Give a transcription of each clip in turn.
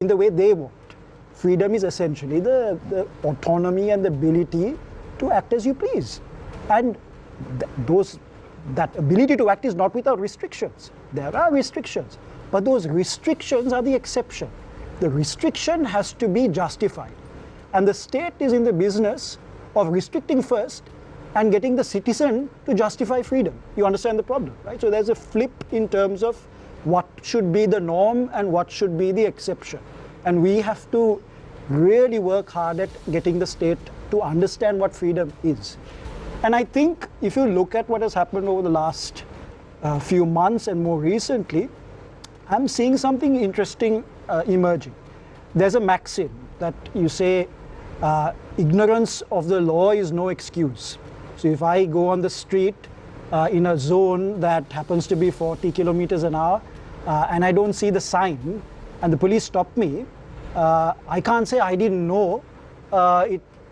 in the way they want. Freedom is essentially the autonomy and the ability to act as you please. And that ability to act is not without restrictions. There are restrictions, but those restrictions are the exception. The restriction has to be justified. And the state is in the business of restricting first and getting the citizen to justify freedom. You understand the problem, right? So there's a flip in terms of what should be the norm and what should be the exception. And we have to really work hard at getting the state to understand what freedom is. And I think if you look at what has happened over the last few months and more recently, I'm seeing something interesting emerging. There's a maxim that you say, ignorance of the law is no excuse. So if I go on the street in a zone that happens to be 40 kilometers an hour and I don't see the sign and the police stop me, I can't say I didn't know.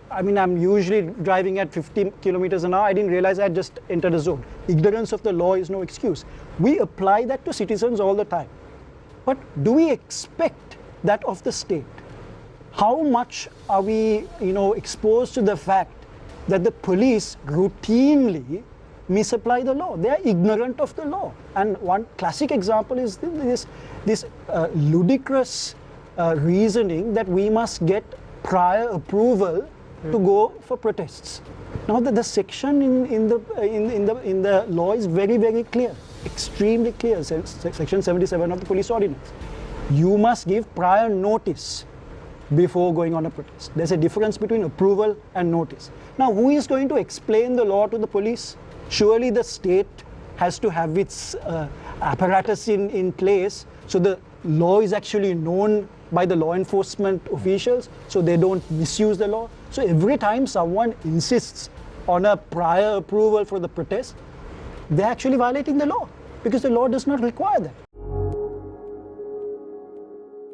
I mean, I'm usually driving at 50 kilometers an hour. I didn't realize I had just entered a zone. Ignorance of the law is no excuse. We apply that to citizens all the time. But do we expect that of the state? How much are we, exposed to the fact that the police routinely misapply the law? They are ignorant of the law. And one classic example is this ludicrous reasoning that we must get prior approval to go for protests. Now the section in the law is very, very clear, extremely clear. Section 77 of the police ordinance. You must give prior notice before going on a protest. There's a difference between approval and notice. Now, who is going to explain the law to the police? Surely the state has to have its apparatus in place so the law is actually known by the law enforcement officials so they don't misuse the law. So every time someone insists on a prior approval for the protest, they're actually violating the law because the law does not require that.